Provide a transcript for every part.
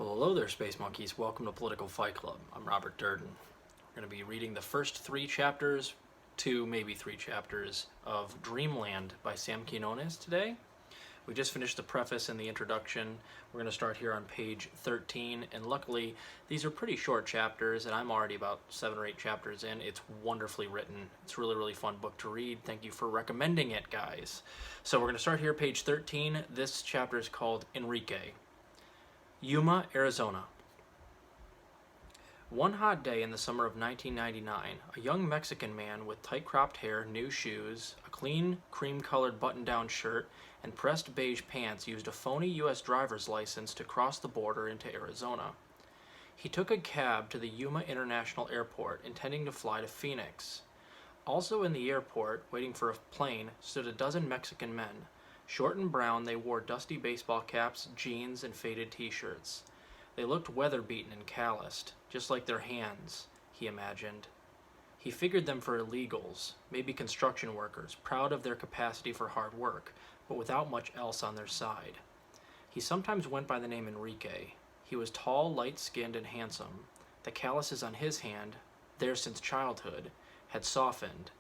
Well, hello there, Space Monkeys. Welcome to Political Fight Club. I'm Robert Durden. We're going to be reading the first three chapters, maybe three chapters, of Dreamland by Sam Quinones today. We just finished the preface and the introduction. We're going to start here on page 13, and luckily, these are pretty short chapters, and I'm already about 7 or 8 chapters in. It's wonderfully written. It's a really, really fun book to read. Thank you for recommending it, guys. So we're going to start here, page 13. This chapter is called Enrique. Yuma, Arizona. One hot day in the summer of 1999, a young Mexican man with tight-cropped hair, new shoes, a clean, cream-colored button-down shirt, and pressed beige pants used a phony U.S. driver's license to cross the border into Arizona. He took a cab to the Yuma International Airport, intending to fly to Phoenix. Also in the airport, waiting for a plane, stood a dozen Mexican men. Short and brown, they wore dusty baseball caps, jeans, and faded t-shirts. They looked weather-beaten and calloused, just like their hands, he imagined. He figured them for illegals, maybe construction workers, proud of their capacity for hard work, but without much else on their side. He sometimes went by the name Enrique. He was tall, light-skinned, and handsome. The calluses on his hand, there since childhood, had softened.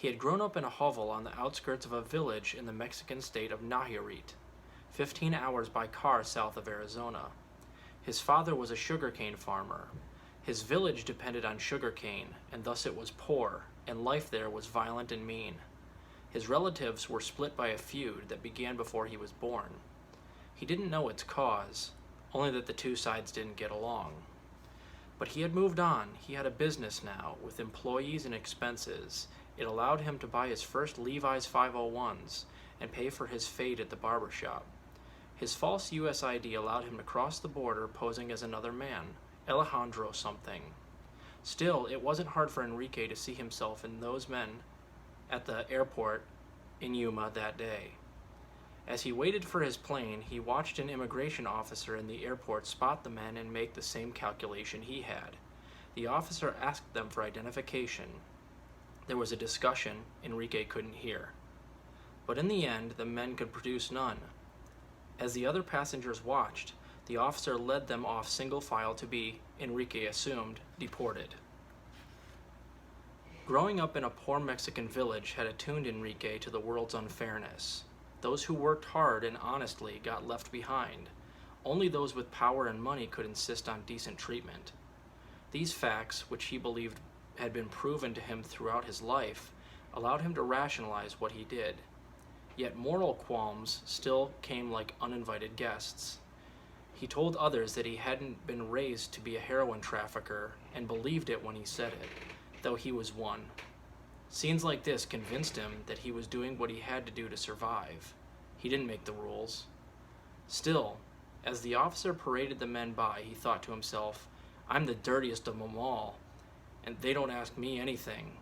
He had grown up in a hovel on the outskirts of a village in the Mexican state of Nayarit, 15 hours by car south of Arizona. His father was a sugarcane farmer. His village depended on sugarcane, and thus it was poor, and life there was violent and mean. His relatives were split by a feud that began before he was born. He didn't know its cause, only that the two sides didn't get along. But he had moved on. He had a business now, with employees and expenses. It allowed him to buy his first Levi's 501s and pay for his fade at the barber shop. His false U.S. ID allowed him to cross the border posing as another man, Alejandro something. Still, it wasn't hard for Enrique to see himself in those men at the airport in Yuma that day. As he waited for his plane, he watched an immigration officer in the airport spot the men and make the same calculation he had. The officer asked them for identification. There was a discussion Enrique couldn't hear. But in the end, the men could produce none. As the other passengers watched, the officer led them off single file to be, Enrique assumed, deported. Growing up in a poor Mexican village had attuned Enrique to the world's unfairness. Those who worked hard and honestly got left behind. Only those with power and money could insist on decent treatment. These facts, which he believed had been proven to him throughout his life, allowed him to rationalize what he did. Yet moral qualms still came like uninvited guests. He told others that he hadn't been raised to be a heroin trafficker and believed it when he said it, though he was one. Scenes like this convinced him that he was doing what he had to do to survive. He didn't make the rules. Still, as the officer paraded the men by, he thought to himself, I'm the dirtiest of them all, and they don't ask me anything.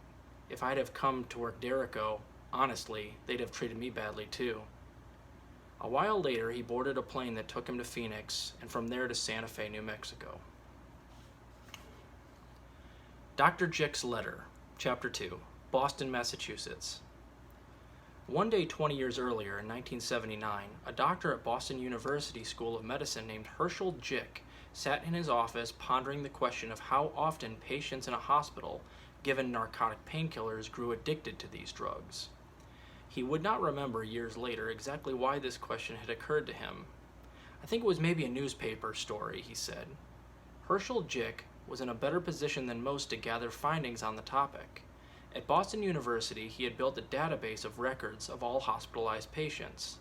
If I'd have come to work Derrico, honestly, they'd have treated me badly too. A while later, he boarded a plane that took him to Phoenix, and from there to Santa Fe, New Mexico. Dr. Jick's Letter, Chapter 2, Boston, Massachusetts. One day 20 years earlier, in 1979, a doctor at Boston University School of Medicine named Herschel Jick sat in his office pondering the question of how often patients in a hospital, given narcotic painkillers, grew addicted to these drugs. He would not remember years later exactly why this question had occurred to him. I think it was maybe a newspaper story, he said. Herschel Jick was in a better position than most to gather findings on the topic. At Boston University, he had built a database of records of all hospitalized patients.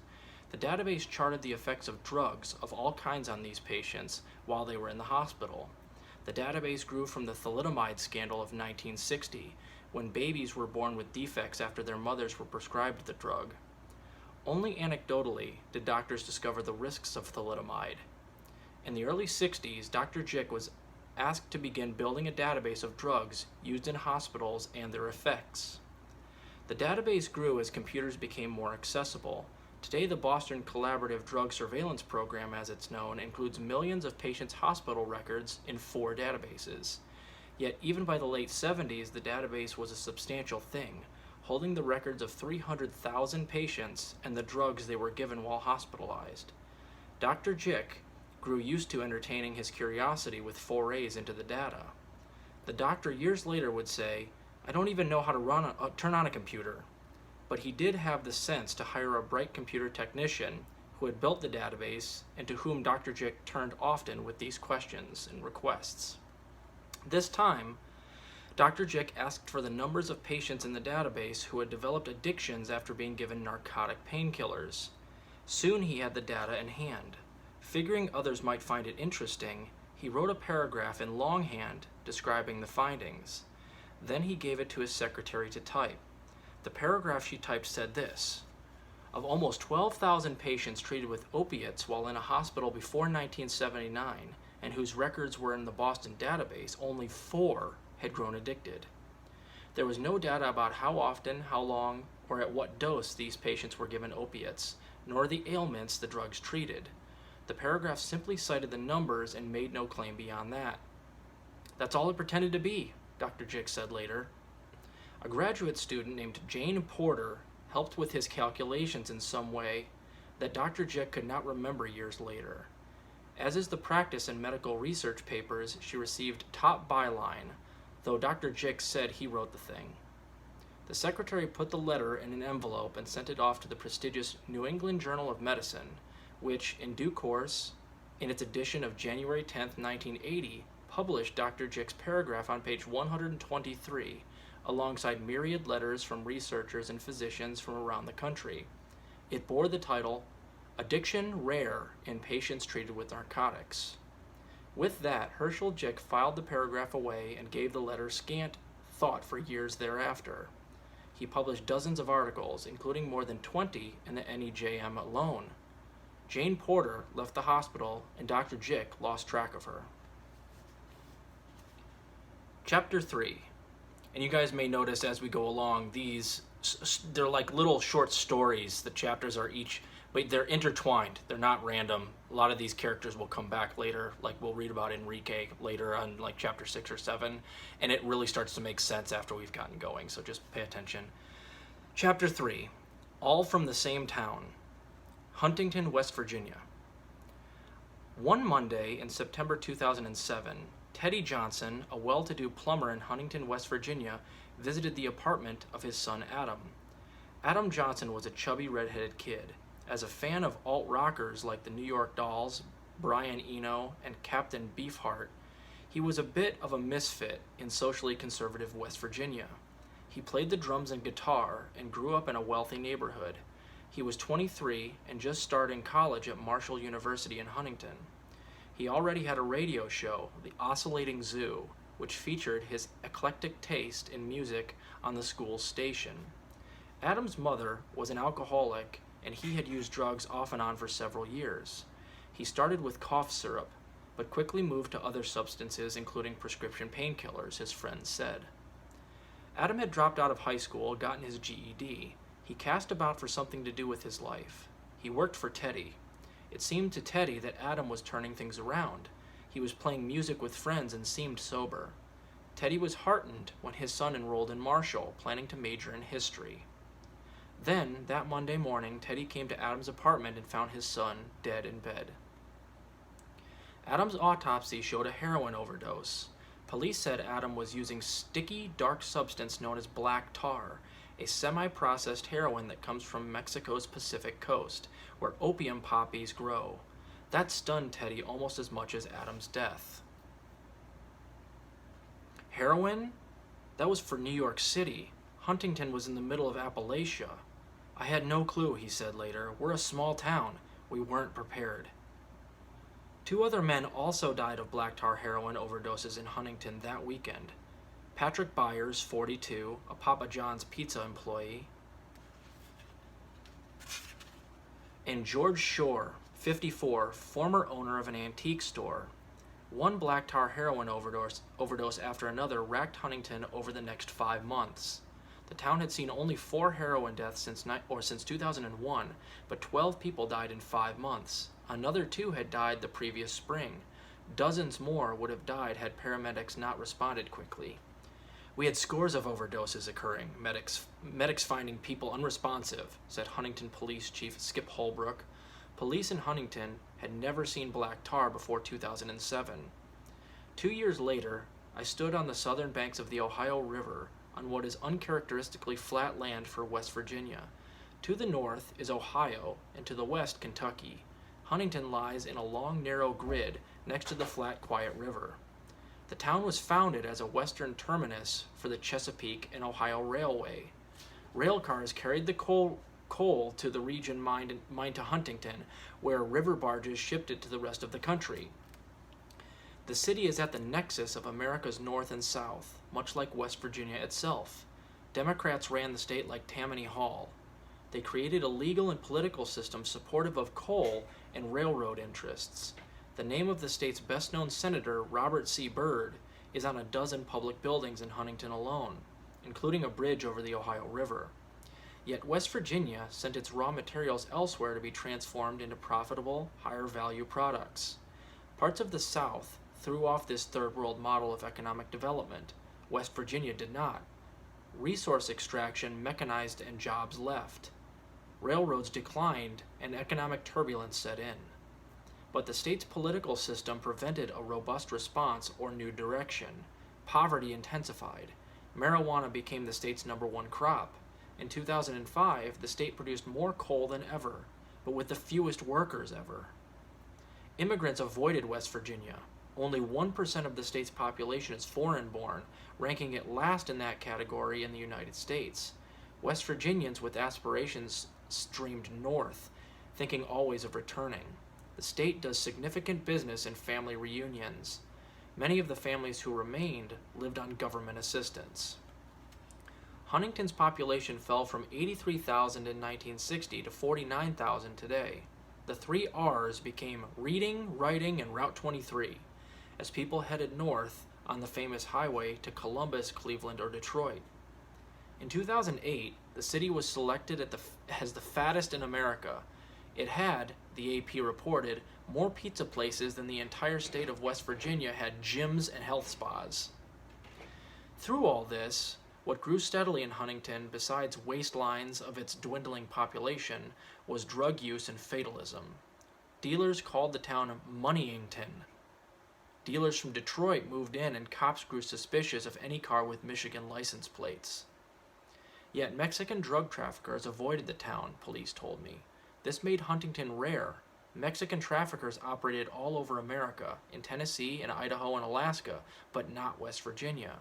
The database charted the effects of drugs of all kinds on these patients while they were in the hospital. The database grew from the thalidomide scandal of 1960, when babies were born with defects after their mothers were prescribed the drug. Only anecdotally did doctors discover the risks of thalidomide. In the early 60s, Dr. Jick was asked to begin building a database of drugs used in hospitals and their effects. The database grew as computers became more accessible. Today, the Boston Collaborative Drug Surveillance Program, as it's known, includes millions of patients' hospital records in 4 databases. Yet, even by the late 70s, the database was a substantial thing, holding the records of 300,000 patients and the drugs they were given while hospitalized. Dr. Jick grew used to entertaining his curiosity with forays into the data. The doctor years later would say, "I don't even know how to turn on a computer." But he did have the sense to hire a bright computer technician who had built the database and to whom Dr. Jick turned often with these questions and requests. This time, Dr. Jick asked for the numbers of patients in the database who had developed addictions after being given narcotic painkillers. Soon he had the data in hand. Figuring others might find it interesting, he wrote a paragraph in longhand describing the findings. Then he gave it to his secretary to type. The paragraph she typed said this: of almost 12,000 patients treated with opiates while in a hospital before 1979 and whose records were in the Boston database, only 4 had grown addicted. There was no data about how often, how long, or at what dose these patients were given opiates, nor the ailments the drugs treated. The paragraph simply cited the numbers and made no claim beyond that. "That's all it pretended to be," Dr. Jick said later. A graduate student named Jane Porter helped with his calculations in some way that Dr. Jick could not remember years later. As is the practice in medical research papers, she received top byline, though Dr. Jick said he wrote the thing. The secretary put the letter in an envelope and sent it off to the prestigious New England Journal of Medicine, which, in due course, in its edition of January 10, 1980, published Dr. Jick's paragraph on page 123, alongside myriad letters from researchers and physicians from around the country. It bore the title, "Addiction Rare in Patients Treated with Narcotics." With that, Herschel Jick filed the paragraph away and gave the letter scant thought for years thereafter. He published dozens of articles, including more than 20 in the NEJM alone. Jane Porter left the hospital, and Dr. Jick lost track of her. Chapter 3. And you guys may notice as we go along, they're like little short stories. The chapters are each, but they're intertwined. They're not random. A lot of these characters will come back later, like we'll read about Enrique later on, like chapter 6 or 7, and it really starts to make sense after we've gotten going, so just pay attention. Chapter 3, All from the Same Town, Huntington, West Virginia. One Monday in September 2007, Teddy Johnson, a well-to-do plumber in Huntington, West Virginia, visited the apartment of his son Adam. Adam Johnson was a chubby red-headed kid. As a fan of alt-rockers like the New York Dolls, Brian Eno, and Captain Beefheart, he was a bit of a misfit in socially conservative West Virginia. He played the drums and guitar and grew up in a wealthy neighborhood. He was 23 and just starting college at Marshall University in Huntington. He already had a radio show, The Oscillating Zoo, which featured his eclectic taste in music on the school's station. Adam's mother was an alcoholic, and he had used drugs off and on for several years. He started with cough syrup, but quickly moved to other substances, including prescription painkillers, his friends said. Adam had dropped out of high school, gotten his GED. He cast about for something to do with his life. He worked for Teddy. It seemed to Teddy that Adam was turning things around. He was playing music with friends and seemed sober. Teddy was heartened when his son enrolled in Marshall, planning to major in history. Then, that Monday morning, Teddy came to Adam's apartment and found his son dead in bed. Adam's autopsy showed a heroin overdose. Police said Adam was using sticky, dark substance known as black tar, a semi-processed heroin that comes from Mexico's Pacific coast, where opium poppies grow. That stunned Teddy almost as much as Adam's death. Heroin? That was for New York City. Huntington was in the middle of Appalachia. I had no clue, he said later. We're a small town. We weren't prepared. 2 other men also died of black tar heroin overdoses in Huntington that weekend. Patrick Byers, 42, a Papa John's pizza employee, and George Shore, 54, former owner of an antique store. One black tar heroin overdose after another racked Huntington over the next 5 months. The town had seen only 4 heroin deaths since 2001, but 12 people died in 5 months. Another 2 had died the previous spring. Dozens more would have died had paramedics not responded quickly. We had scores of overdoses occurring, medics finding people unresponsive, said Huntington Police Chief Skip Holbrook. Police in Huntington had never seen black tar before 2007. 2 years later, I stood on the southern banks of the Ohio River on what is uncharacteristically flat land for West Virginia. To the north is Ohio, and to the west Kentucky. Huntington lies in a long, narrow grid next to the flat, quiet river. The town was founded as a western terminus for the Chesapeake and Ohio Railway. Rail cars carried the coal to the region mined to Huntington, where river barges shipped it to the rest of the country. The city is at the nexus of America's North and South, much like West Virginia itself. Democrats ran the state like Tammany Hall. They created a legal and political system supportive of coal and railroad interests. The name of the state's best-known senator, Robert C. Byrd, is on a dozen public buildings in Huntington alone, including a bridge over the Ohio River. Yet West Virginia sent its raw materials elsewhere to be transformed into profitable, higher-value products. Parts of the South threw off this third-world model of economic development. West Virginia did not. Resource extraction mechanized and jobs left. Railroads declined and economic turbulence set in. But the state's political system prevented a robust response or new direction. Poverty intensified. Marijuana became the state's #1 crop. In 2005, the state produced more coal than ever, but with the fewest workers ever. Immigrants avoided West Virginia. Only 1% of the state's population is foreign-born, ranking it last in that category in the United States. West Virginians with aspirations streamed north, thinking always of returning. The state does significant business in family reunions. Many of the families who remained lived on government assistance. Huntington's population fell from 83,000 in 1960 to 49,000 today. The 3 R's became reading, writing, and Route 23, as people headed north on the famous highway to Columbus, Cleveland, or Detroit. In 2008, the city was selected as the fattest in America. It had, the AP reported, more pizza places than the entire state of West Virginia had gyms and health spas. Through all this, what grew steadily in Huntington, besides waistlines of its dwindling population, was drug use and fatalism. Dealers called the town Moneyington. Dealers from Detroit moved in, and cops grew suspicious of any car with Michigan license plates. Yet Mexican drug traffickers avoided the town, police told me. This made Huntington rare. Mexican traffickers operated all over America, in Tennessee and Idaho and Alaska, but not West Virginia.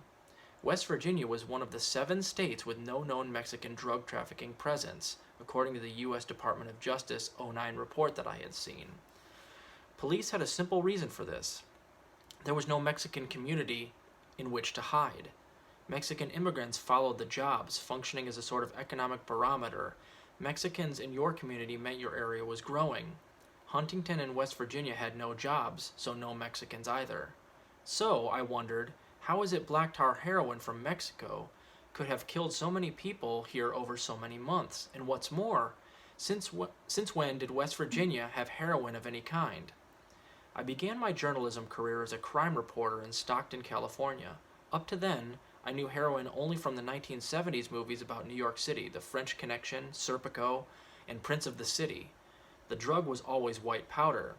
West Virginia was one of the 7 states with no known Mexican drug trafficking presence, according to the U.S. Department of Justice '09 report that I had seen. Police had a simple reason for this. There was no Mexican community in which to hide. Mexican immigrants followed the jobs, functioning as a sort of economic barometer. Mexicans in your community meant your area was growing. Huntington and West Virginia had no jobs, so no Mexicans either. So, I wondered, how is it black tar heroin from Mexico could have killed so many people here over so many months? And what's more, since when did West Virginia have heroin of any kind? I began my journalism career as a crime reporter in Stockton, California. Up to then, I knew heroin only from the 1970s movies about New York City, The French Connection, Serpico, and Prince of the City. The drug was always white powder.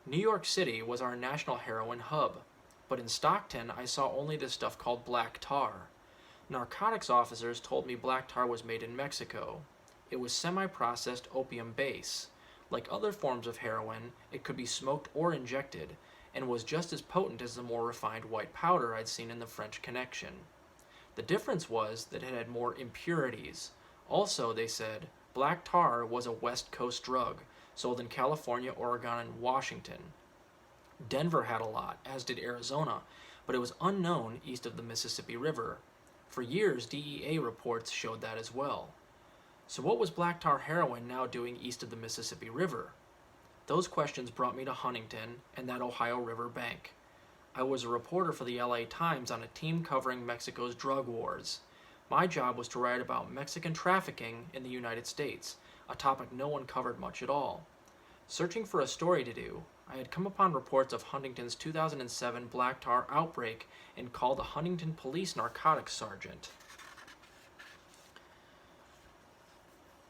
New York City was our national heroin hub, but in Stockton I saw only this stuff called black tar. Narcotics officers told me black tar was made in Mexico. It was semi-processed opium base. Like other forms of heroin, it could be smoked or injected, and was just as potent as the more refined white powder I'd seen in The French Connection. The difference was that it had more impurities. Also, they said, black tar was a West Coast drug, sold in California, Oregon, and Washington. Denver had a lot, as did Arizona, but it was unknown east of the Mississippi River. For years, DEA reports showed that as well. So what was black tar heroin now doing east of the Mississippi River? Those questions brought me to Huntington and that Ohio River bank. I was a reporter for the LA Times on a team covering Mexico's drug wars. My job was to write about Mexican trafficking in the United States, a topic no one covered much at all. Searching for a story to do, I had come upon reports of Huntington's 2007 black tar outbreak and called a Huntington police narcotics sergeant.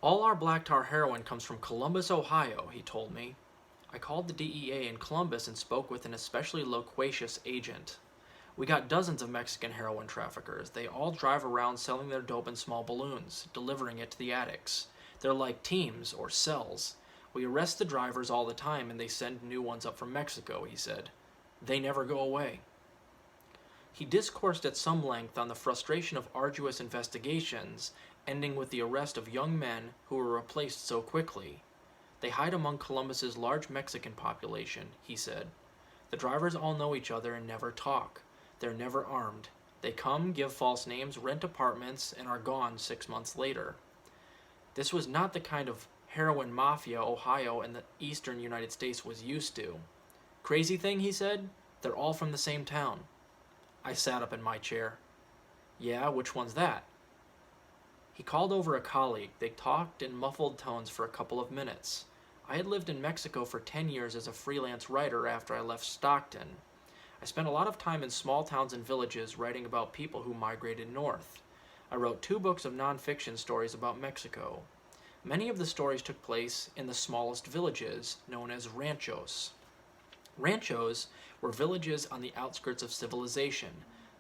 All our black tar heroin comes from Columbus, Ohio, he told me. I called the DEA in Columbus and spoke with an especially loquacious agent. We got dozens of Mexican heroin traffickers. They all drive around selling their dope in small balloons, delivering it to the addicts. They're like teams or cells. We arrest the drivers all the time and they send new ones up from Mexico, he said. They never go away. He discoursed at some length on the frustration of arduous investigations, ending with the arrest of young men who were replaced so quickly. They hide among Columbus's large Mexican population, he said. The drivers all know each other and never talk. They're never armed. They come, give false names, rent apartments, and are gone 6 months later. This was not the kind of heroin mafia Ohio and the eastern United States was used to. Crazy thing, he said, they're all from the same town. I sat up in my chair. Yeah, which one's that? He called over a colleague. They talked in muffled tones for a couple of minutes. I had lived in Mexico for 10 years as a freelance writer after I left Stockton. I spent a lot of time in small towns and villages writing about people who migrated north. I wrote 2 books of nonfiction stories about Mexico. Many of the stories took place in the smallest villages, known as ranchos. Ranchos were villages on the outskirts of civilization.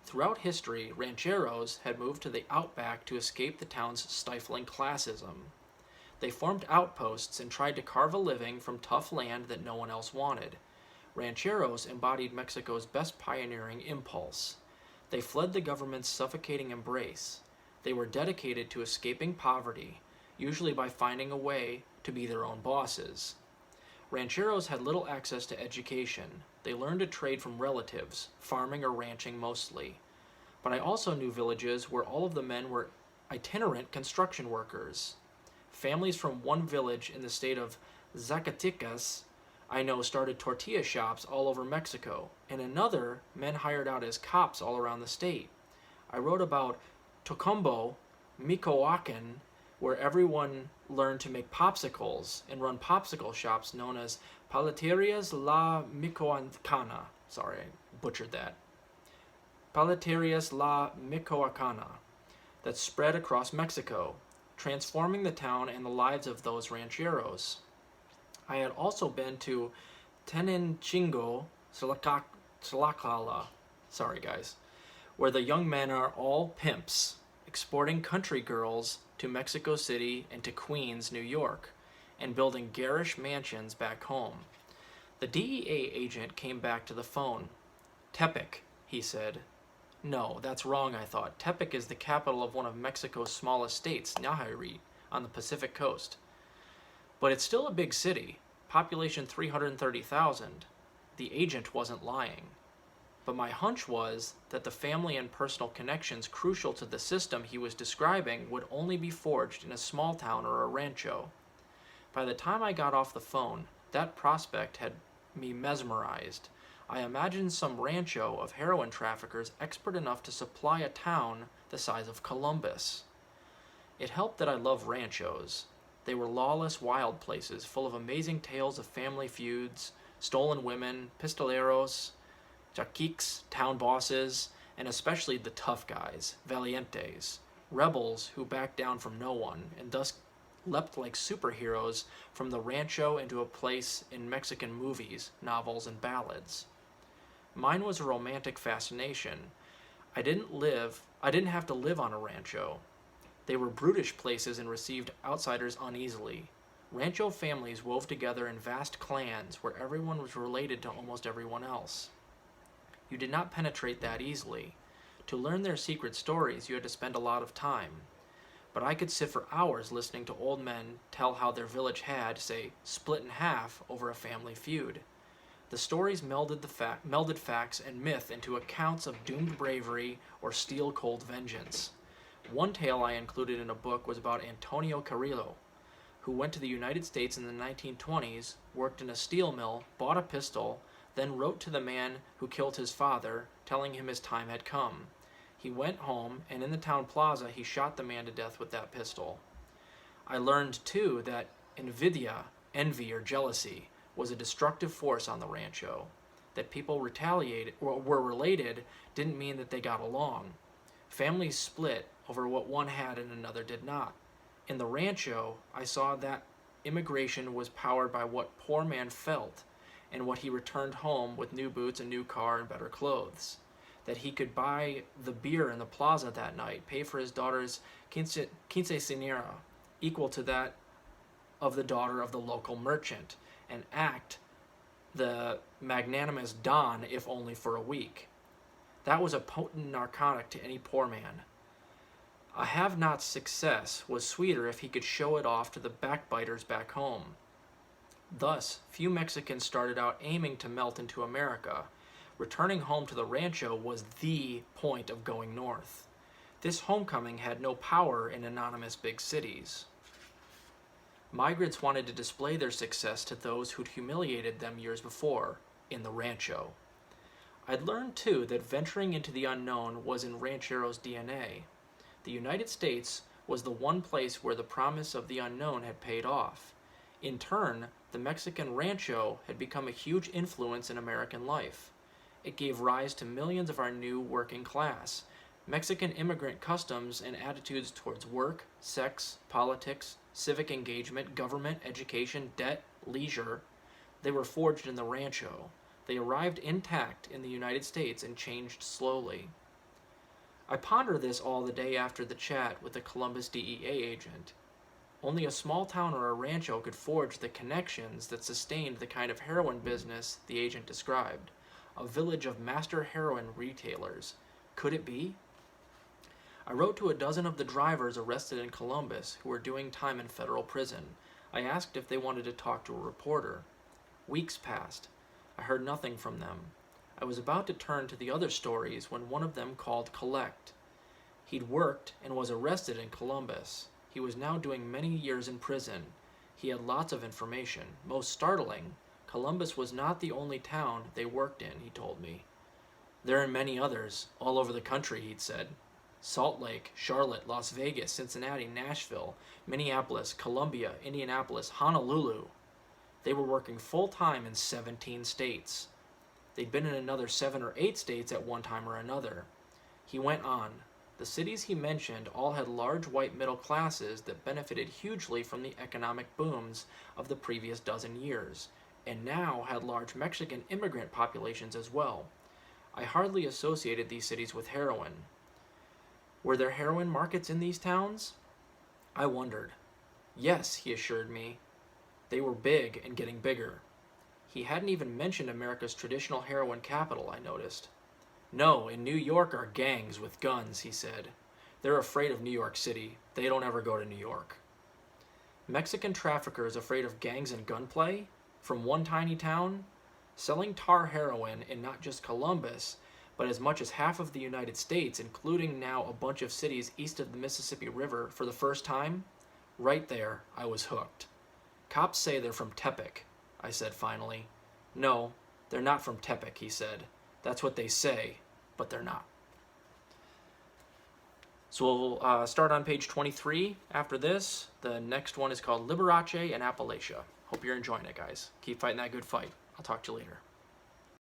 Throughout history, rancheros had moved to the outback to escape the town's stifling classism. They formed outposts and tried to carve a living from tough land that no one else wanted. Rancheros embodied Mexico's best pioneering impulse. They fled the government's suffocating embrace. They were dedicated to escaping poverty, usually by finding a way to be their own bosses. Rancheros had little access to education. They learned to trade from relatives, farming or ranching mostly. But I also knew villages where all of the men were itinerant construction workers. Families from one village in the state of Zacatecas, I know, started tortilla shops all over Mexico. In another, men hired out as cops all around the state. I wrote about Tocumbo, Michoacan, where everyone learned to make popsicles and run popsicle shops known as Paleterias La Michoacana. Sorry, I butchered that. Paleterias La Michoacana, that spread across Mexico, transforming the town and the lives of those rancheros. I had also been to Tenenchingo, Tlaxcala, sorry guys, where the young men are all pimps, exporting country girls to Mexico City and to Queens, New York, and building garish mansions back home. The DEA agent came back to the phone. Tepic, he said. No, that's wrong, I thought. Tepic is the capital of one of Mexico's smallest states, Nayarit, on the Pacific coast. But it's still a big city, population 330,000. The agent wasn't lying. But my hunch was that the family and personal connections crucial to the system he was describing would only be forged in a small town or a rancho. By the time I got off the phone, that prospect had me mesmerized. I imagined some rancho of heroin traffickers expert enough to supply a town the size of Columbus. It helped that I love ranchos. They were lawless, wild places full of amazing tales of family feuds, stolen women, pistoleros, caciques, town bosses, and especially the tough guys, valientes, rebels who backed down from no one, and thus leapt like superheroes from the rancho into a place in Mexican movies, novels, and ballads. Mine was a romantic fascination. I didn't have to live on a rancho. They were brutish places and received outsiders uneasily. Rancho families wove together in vast clans where everyone was related to almost everyone else. You did not penetrate that easily. To learn their secret stories, you had to spend a lot of time. But I could sit for hours listening to old men tell how their village had, say, split in half over a family feud. The stories melded facts and myth into accounts of doomed bravery or steel-cold vengeance. One tale I included in a book was about Antonio Carrillo, who went to the United States in the 1920s, worked in a steel mill, bought a pistol, then wrote to the man who killed his father, telling him his time had come. He went home, and in the town plaza he shot the man to death with that pistol. I learned, too, that invidia, envy or jealousy, was a destructive force on the rancho. That people retaliated or were related didn't mean that they got along. Families split over what one had and another did not. In the rancho, I saw that immigration was powered by what poor man felt and what he returned home with new boots, a new car, and better clothes. That he could buy the beer in the plaza that night, pay for his daughter's quinceañera, equal to that of the daughter of the local merchant, and act the magnanimous Don, if only for a week. That was a potent narcotic to any poor man. A have-not success was sweeter if he could show it off to the backbiters back home. Thus, few Mexicans started out aiming to melt into America. Returning home to the rancho was the point of going north. This homecoming had no power in anonymous big cities. Migrants wanted to display their success to those who'd humiliated them years before, in the rancho. I'd learned, too, that venturing into the unknown was in rancheros' DNA. The United States was the one place where the promise of the unknown had paid off. In turn, the Mexican rancho had become a huge influence in American life. It gave rise to millions of our new working class. Mexican immigrant customs and attitudes towards work, sex, politics, civic engagement, government, education, debt, leisure, they were forged in the rancho. They arrived intact in the United States and changed slowly. I ponder this all the day after the chat with the Columbus DEA agent. Only a small town or a rancho could forge the connections that sustained the kind of heroin business the agent described. A village of master heroin retailers. Could it be? I wrote to a dozen of the drivers arrested in Columbus who were doing time in federal prison. I asked if they wanted to talk to a reporter. Weeks passed. I heard nothing from them. I was about to turn to the other stories when one of them called collect. He'd worked and was arrested in Columbus. He was now doing many years in prison. He had lots of information. Most startling, Columbus was not the only town they worked in, he told me. There are many others, all over the country, he'd said. Salt Lake, Charlotte, Las Vegas, Cincinnati, Nashville, Minneapolis, Columbia, Indianapolis, Honolulu. They were working full-time in 17 states. They'd been in another 7 or 8 states at one time or another. He went on. The cities he mentioned all had large white middle classes that benefited hugely from the economic booms of the previous dozen years, and now had large Mexican immigrant populations as well. I hardly associated these cities with heroin. Were there heroin markets in these towns? I wondered. Yes, he assured me. They were big and getting bigger. He hadn't even mentioned America's traditional heroin capital, I noticed. No, in New York are gangs with guns, he said. They're afraid of New York City. They don't ever go to New York. Mexican traffickers afraid of gangs and gunplay? From one tiny town? Selling tar heroin in not just Columbus, but as much as half of the United States, including now a bunch of cities east of the Mississippi River for the first time? Right there, I was hooked. Cops say they're from Tepic, I said finally. No, they're not from Tepic, he said. That's what they say, but they're not. So we'll start on page 23 after this. The next one is called Liberace and Appalachia. Hope you're enjoying it, guys. Keep fighting that good fight. I'll talk to you later.